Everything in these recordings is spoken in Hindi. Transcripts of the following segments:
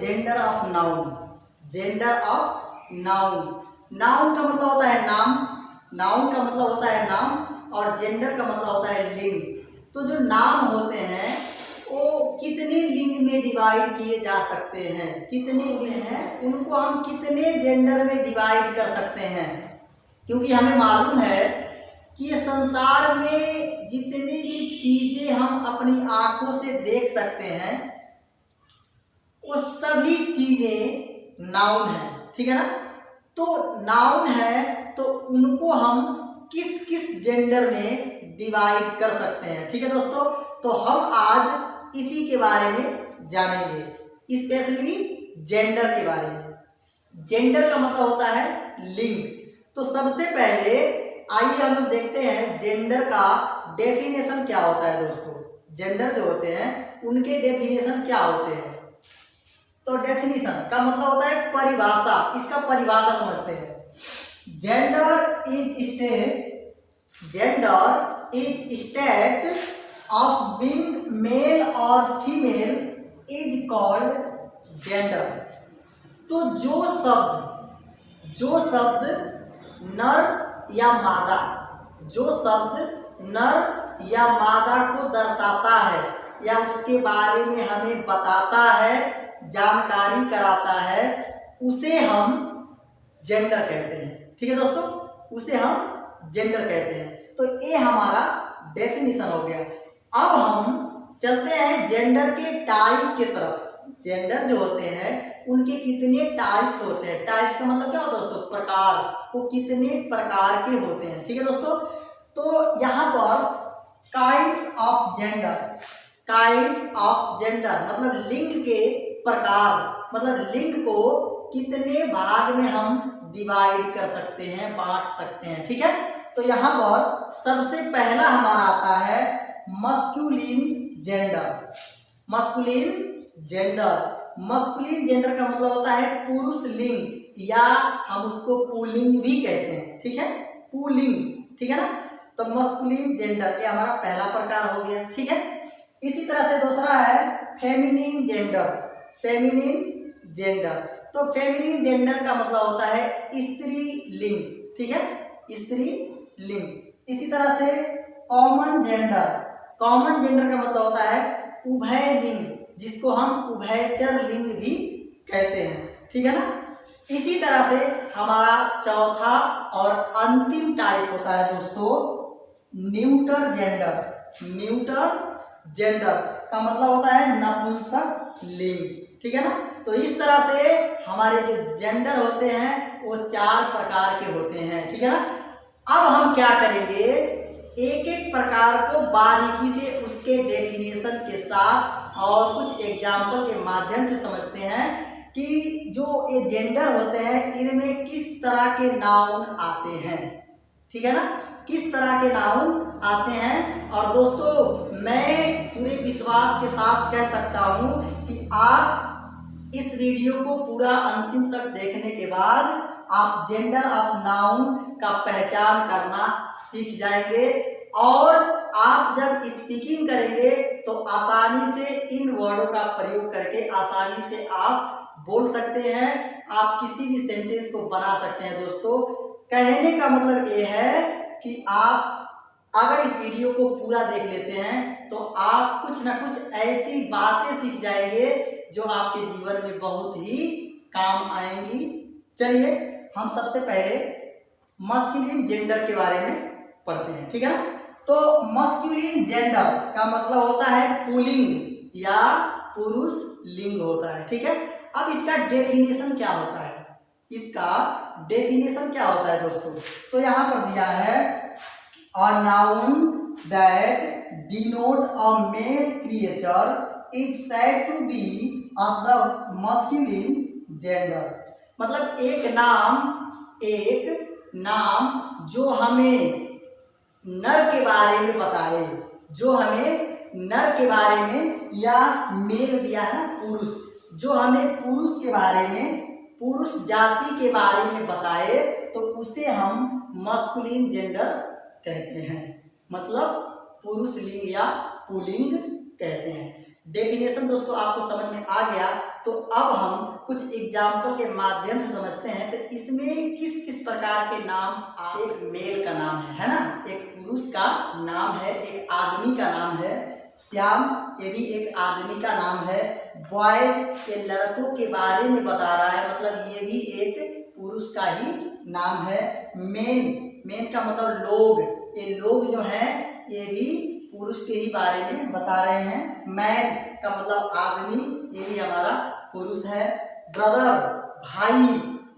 Gender of noun. Gender of noun, noun का मतलब होता है नाम, नाउन का मतलब होता है नाम, और जेंडर का मतलब होता है लिंग। तो जो नाम होते हैं वो कितने लिंग में डिवाइड किए जा सकते हैं, कितने लिंग हैं, उनको हम कितने जेंडर में डिवाइड कर सकते हैं। क्योंकि हमें मालूम है कि ये संसार में जितनी भी चीजें हम अपनी आंखों से देख सकते हैं वो सभी चीजें नाउन है, ठीक है ना। तो नाउन है तो उनको हम किस किस जेंडर में डिवाइड कर सकते हैं, ठीक है दोस्तों। तो हम आज इसी के बारे में जानेंगे, स्पेशली जेंडर के बारे में। जेंडर का मतलब होता है लिंग। तो सबसे पहले आइए हम लोग देखते हैं जेंडर का डेफिनेशन क्या होता है दोस्तों। जेंडर जो होते हैं उनके डेफिनेशन क्या होते हैं। तो डेफिनेशन का मतलब होता है परिभाषा, इसका परिभाषा समझते हैं। Gender is state of being male और फीमेल इज कॉल्ड जेंडर। तो जो शब्द नर या मादा, जो शब्द नर या मादा को दर्शाता है या उसके बारे में हमें बताता है, जानकारी कराता है, उसे हम जेंडर कहते हैं, ठीक है दोस्तों, उसे हम जेंडर कहते हैं। तो ये हमारा डेफिनेशन हो गया। अब हम चलते हैं जेंडर के टाइप की तरफ। जेंडर जो होते हैं उनके कितने टाइप्स होते हैं। टाइप्स का मतलब क्या होता है दोस्तों, प्रकार, वो कितने प्रकार के होते हैं, ठीक है दोस्तों। तो यहाँ पर kinds of gender, kinds of gender मतलब लिंग के प्रकार, मतलब लिंग को कितने भाग में हम डिवाइड कर सकते हैं, बांट सकते हैं, ठीक है। तो यहाँ पर सबसे पहला हमारा आता है masculine gender. Masculine gender, masculine gender का मतलब होता है पुरुष लिंग, या हम उसको पुल्लिंग भी कहते हैं, ठीक है, पुल्लिंग, ठीक है ना। तो मस्कुलिन जेंडर ये हमारा पहला प्रकार हो गया, ठीक है। इसी तरह से दूसरा है फेमिनिन जेंडर। फेमिनिन जेंडर, तो फेमिनिन जेंडर का मतलब होता है स्त्री लिंग, ठीक है, स्त्री लिंग। इसी तरह से कॉमन जेंडर, कॉमन जेंडर का मतलब होता है उभय लिंग, जिसको हम उभयचर लिंग भी कहते हैं, ठीक है ना। इसी तरह से हमारा चौथा और अंतिम टाइप होता है दोस्तों न्यूटर जेंडर। न्यूटर जेंडर का मतलब होता है नपुंसक लिंग, ठीक है ना। तो इस तरह से हमारे जो जेंडर होते हैं वो 4 प्रकार के होते हैं, ठीक है ना। अब हम क्या करेंगे, एक एक प्रकार को बारीकी से उसके डेफिनेशन के साथ और कुछ एग्जाम्पल के माध्यम से समझते हैं कि जो ये जेंडर होते हैं इनमें किस तरह के नाउन आते हैं, ठीक है ना, किस तरह के नाउन आते हैं। और दोस्तों मैं पूरे विश्वास के साथ कह सकता हूं कि आप इस वीडियो को पूरा अंतिम तक देखने के बाद आप जेंडर ऑफ नाउन का पहचान करना सीख जाएंगे, और आप जब स्पीकिंग करेंगे तो आसानी से इन वर्डों का प्रयोग करके आसानी से आप बोल सकते हैं, आप किसी भी सेंटेंस को बना सकते हैं। दोस्तों कहने का मतलब ये है कि आप अगर इस वीडियो को पूरा देख लेते हैं तो आप कुछ ना कुछ ऐसी बातें सीख जाएंगे जो आपके जीवन में बहुत ही काम आएंगी। चलिए हम सबसे पहले मस्कुलिन जेंडर के बारे में पढ़ते हैं, ठीक है ना। तो मस्कुलिन जेंडर का मतलब होता है पुल्लिंग या पुरुष लिंग होता है, ठीक है। अब इसका डेफिनेशन क्या होता है, इसका डेफिनेशन क्या होता है दोस्तों। तो यहाँ पर दिया है a noun that denote a male creature is said to be of the masculine gender। मतलब एक नाम जो हमें नर के बारे में बताए, जो हमें नर के बारे में, या मेल दिया है ना पुरुष, जो हमें पुरुष के बारे में, पुरुष जाति के बारे में बताए तो उसे हम मस्कुलिन जेंडर कहते हैं, मतलब पुरुष लिंग या पुल्लिंग कहते हैं। डेफिनेशन दोस्तों आपको समझ में आ गया, तो अब हम कुछ एग्जाम्पल के माध्यम से समझते हैं। तो इसमें किस किस प्रकार के नाम एक मेल का नाम है ना, एक पुरुष का नाम है, एक आदमी का नाम है। श्याम ये भी एक आदमी का नाम है। बॉयज ये लड़कों के बारे में बता रहा है, मतलब ये भी एक पुरुष का ही नाम है। मेन का मतलब लोग, ये लोग जो हैं ये भी पुरुष के ही बारे में बता रहे हैं। मैन का मतलब आदमी, ये भी हमारा पुरुष है। ब्रदर भाई,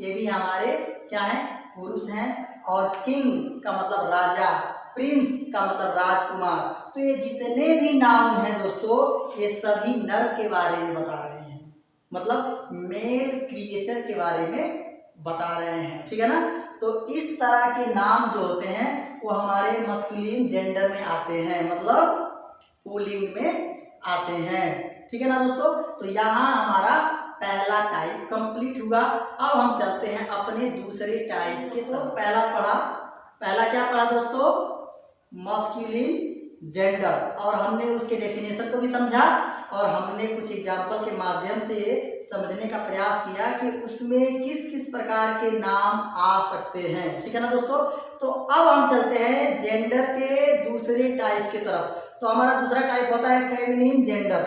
ये भी हमारे क्या है, पुरुष हैं। और किंग का मतलब राजा, प्रिंस का मतलब राजकुमार। तो ये जितने भी नाम हैं दोस्तों, ये सभी नर के बारे में बता रहे हैं, मतलब मेल क्रिएचर के बारे में बता रहे हैं, ठीक है ना। तो इस तरह के नाम जो होते हैं वो हमारे मस्कुलिन जेंडर में आते हैं, मतलब पुल्लिंग में आते हैं, ठीक है ना दोस्तों। तो यहाँ हमारा पहला टाइप कंप्लीट हुआ। अब हम चलते हैं अपने दूसरे टाइप के। तो पहला क्या पढ़ा दोस्तों, मस्कुलिन जेंडर, और हमने उसके डेफिनेशन को भी समझा, और हमने कुछ एग्जाम्पल के माध्यम से समझने का प्रयास किया कि उसमें किस किस प्रकार के नाम आ सकते हैं, ठीक है ना दोस्तों। तो अब हम चलते हैं जेंडर के दूसरे टाइप की तरफ। तो हमारा दूसरा टाइप होता है फेमिनिन जेंडर।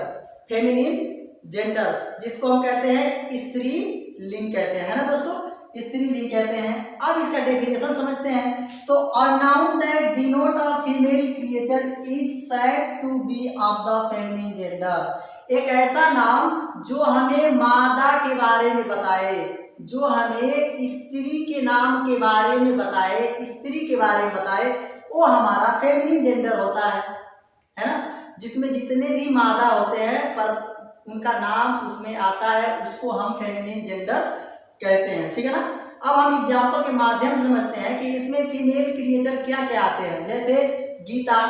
फेमिनिन जेंडर जिसको हम कहते हैं स्त्री लिंग कहते हैं, है ना दोस्तों, स्त्री लिंग कहते हैं। अब इसका डेफिनेशन समझते हैं। तो a noun that denote a female creature is said to be of the feminine gender. एक ऐसा नाम जो हमें मादा के बारे में बताए, जो हमें स्त्री के नाम के बारे में बताए, स्त्री के बारे में बताए, वो हमारा फेमिनिन जेंडर होता है ना। जिसमें जितने भी मादा होते हैं पर उनका नाम उसमें आता है, उसको हम फेमिनिन जेंडर कहते हैं, ठीक है ना। अब हम एग्जाम्पल के माध्यम से समझते हैं कि इसमें फीमेल क्रिएचर क्या क्या आते हैं। जैसे गीता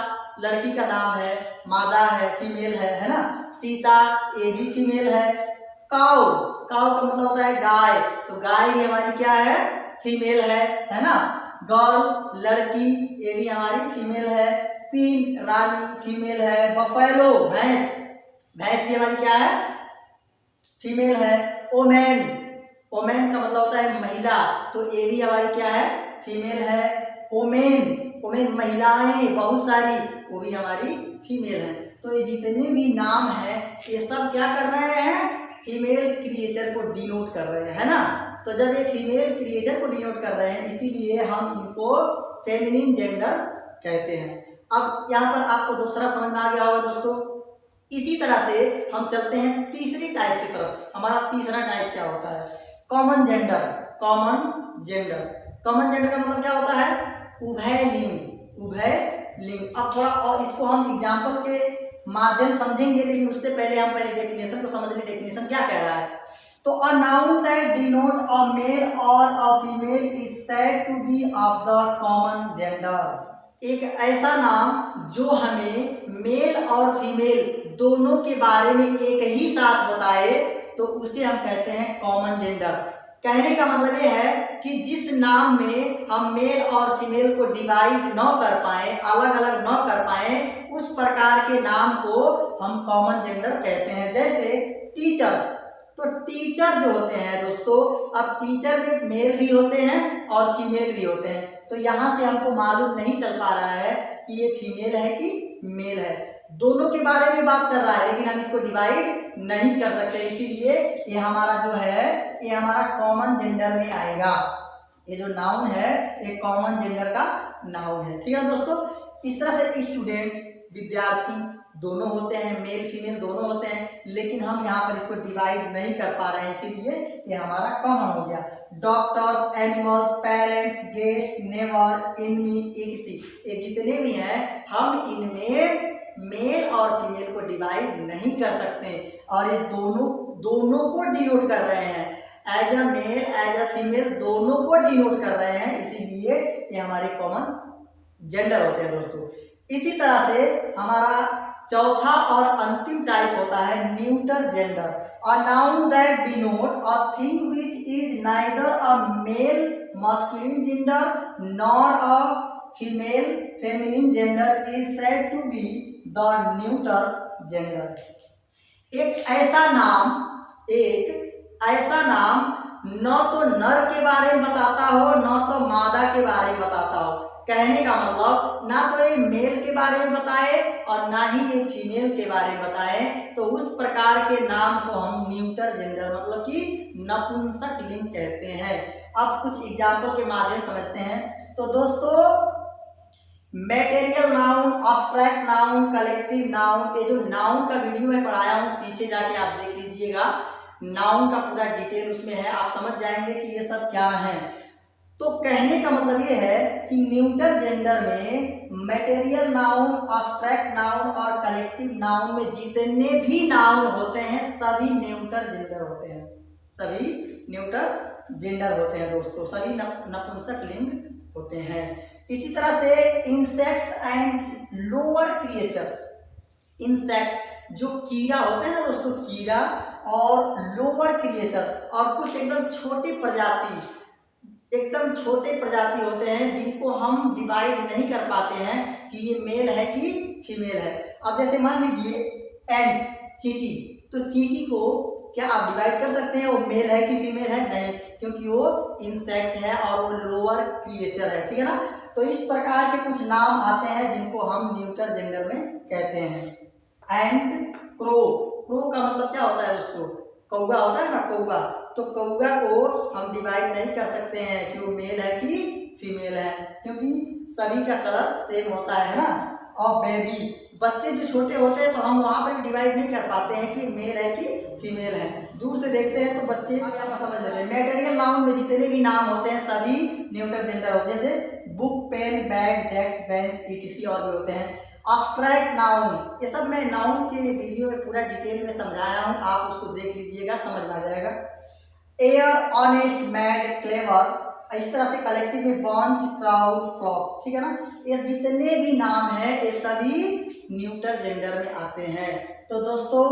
लड़की का नाम है, मादा है, फीमेल है ना। सीता ये भी फीमेल है। काऊ का मतलब होता है गाय, तो गाय भी हमारी क्या है, फीमेल है ना। गर्ल लड़की, ये भी हमारी फीमेल है। क्वीन रानी फीमेल है। बफेलो भैंस भी हमारी क्या है, फीमेल है। ओमेन का मतलब होता है महिला, तो ये भी हमारी क्या है, फीमेल है। ओमेन महिलाएं बहुत सारी, वो भी हमारी फीमेल है। तो ये जितने भी नाम हैं ये सब क्या कर रहे हैं, फीमेल क्रिएचर को डिनोट कर रहे हैं, है ना। तो जब ये फीमेल क्रिएचर को डिनोट कर रहे हैं, इसीलिए हम इनको फेमिनिन जेंडर कहते हैं। अब यहाँ पर आपको दूसरा समझ में आ गया होगा दोस्तों। इसी तरह से हम चलते हैं तीसरी टाइप की तरफ। हमारा तीसरा टाइप क्या होता है, कॉमन जेंडर। कॉमन जेंडर का मतलब क्या होता है, उभय लिंग। अब थोड़ा और इसको हम एग्जाम्पल के माध्यम समझेंगे, लेकिन उससे पहले हम पहले डेफिनेशन को समझ लें। डेफिनेशन क्या कह रहा है, तो a noun that denote a male और a female is said to be of the common gender. एक ऐसा नाम जो हमें मेल और फीमेल दोनों के बारे में एक ही साथ बताए, तो उसे हम कहते हैं कॉमन जेंडर। कहने का मतलब ये है कि जिस नाम में हम मेल और फीमेल को डिवाइड न कर पाए, अलग अलग न कर पाए, उस प्रकार के नाम को हम कॉमन जेंडर कहते हैं। जैसे टीचर्स, तो टीचर जो होते हैं दोस्तों, अब टीचर में मेल भी होते हैं और फीमेल भी होते हैं। तो यहाँ से हमको मालूम नहीं चल पा रहा है कि ये फीमेल है कि मेल है। दोनों के बारे में बात कर रहा है, लेकिन हम इसको डिवाइड नहीं कर सकते, इसीलिए ये हमारा जो है, ये हमारा कॉमन जेंडर में आएगा। ये जो नाउन है ये कॉमन जेंडर का नाउन है, ठीक है दोस्तों। इस तरह से स्टूडेंट्स, विद्यार्थी दोनों होते हैं, मेल फीमेल दोनों होते हैं, लेकिन हम यहाँ पर इसको डिवाइड नहीं कर पा रहे हैं, इसीलिए ये हमारा कॉमन हो गया। Doctors, animals, parents, guest, neighbour, enemy, ICSI, ये जितने भी हैं हम इनमें मेल और फीमेल को डिवाइड नहीं कर सकते, और ये दोनों को डिनोट कर रहे हैं। As a male as a female दोनों को डिनोट कर रहे हैं, इसीलिए ये हमारे कॉमन जेंडर होते हैं दोस्तों। इसी तरह से हमारा चौथा और अंतिम टाइप होता है neuter gender. A noun that denote a thing which is neither a male masculine gender nor a female feminine gender is said to be the neuter gender. एक ऐसा नाम न तो नर के बारे में बताता हो न तो मादा के बारे में बताता हो। कहने का मतलब ना तो ये मेल के बारे में बताए और ना ही ये फीमेल के बारे में बताए, तो उस प्रकार के नाम को हम न्यूटर जेंडर मतलब कि नपुंसक लिंग कहते हैं। अब कुछ एग्जाम्पल के माध्यम समझते हैं। तो दोस्तों, material noun, abstract noun, collective noun, ये जो नाउन का वीडियो मैं पढ़ाया हूँ पीछे जाके आप देख लीजिएगा, नाउन का पूरा डिटेल उसमें है, आप समझ जाएंगे कि ये सब क्या है। तो कहने का मतलब ये है कि न्यूटर जेंडर में मैटेरियल नाउन, अब्स्ट्रैक्ट नाउन और कलेक्टिव नाउन में जितने भी नाउन होते हैं सभी न्यूटर जेंडर होते हैं, सभी न्यूटर जेंडर होते हैं दोस्तों, सभी नपुंसक लिंग होते हैं। इसी तरह से insects and lower creature, insect जो कीड़ा होते हैं ना दोस्तों, कीड़ा और लोअर क्रिएचर और कुछ एकदम छोटे प्रजाति होते हैं जिनको हम डिवाइड नहीं कर पाते हैं कि ये मेल है कि फीमेल है। अब जैसे मान लीजिए एंट, चींटी, तो चींटी को क्या आप डिवाइड कर सकते हैं वो मेल है कि फीमेल है? नहीं, क्योंकि वो इंसेक्ट है और वो लोअर क्रिएचर है, ठीक है ना। तो इस प्रकार के कुछ नाम आते हैं जिनको हम न्यूटर जेंडर में कहते हैं। एंड क्रो, क्रो का मतलब क्या होता है दोस्तों? कौवा होता है ना, कौवा, तो कौवा को हम डिवाइड नहीं कर सकते हैं कि वो मेल है कि फीमेल है, क्योंकि सभी का कलर सेम होता है ना। और बेबी, बच्चे जो छोटे होते हैं तो हम वहाँ पर डिवाइड नहीं कर पाते हैं कि मेल है कि फीमेल है, दूर से देखते हैं तो बच्चे क्या समझ लेते हैं। मैटेरियल नाउन में जितने भी नाम होते हैं सभी न्यूटर जेंडर होते हैं, जैसे book, pen, bag, desk, bench, etc और भी होते हैं। अब्स्ट्रैक्ट नाउन, ये सब मैं नाउन के वीडियो में पूरा डिटेल में समझाया हूँ, आप उसको देख लीजिएगा, समझ में आ जाएगा। एयर, ऑनेस्ट, मैड, क्लेवर, इस तरह से कलेक्टिव में बॉन्च, क्राउड, फ्लॉक, ठीक है ना। ये जितने भी नाम हैं ये सभी न्यूटर जेंडर में आते हैं। तो दोस्तों,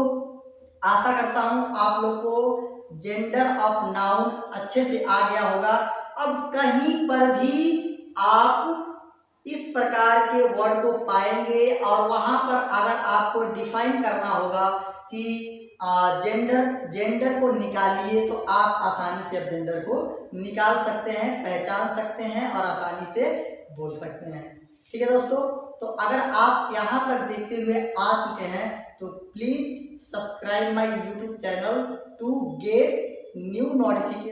आशा करता हूँ आप लोग को जेंडर ऑफ नाउन अच्छे से आ गया होगा। अब कहीं पर भी आप इस प्रकार के वर्ड को पाएंगे और वहां पर अगर आपको डिफाइन करना होगा कि जेंडर को निकालिए, तो आप आसानी से अब जेंडर को निकाल सकते हैं, पहचान सकते हैं और आसानी से बोल सकते हैं। ठीक है दोस्तों, तो अगर आप यहाँ तक देखते हुए आ चुके हैं तो please subscribe my YouTube channel to get new notification.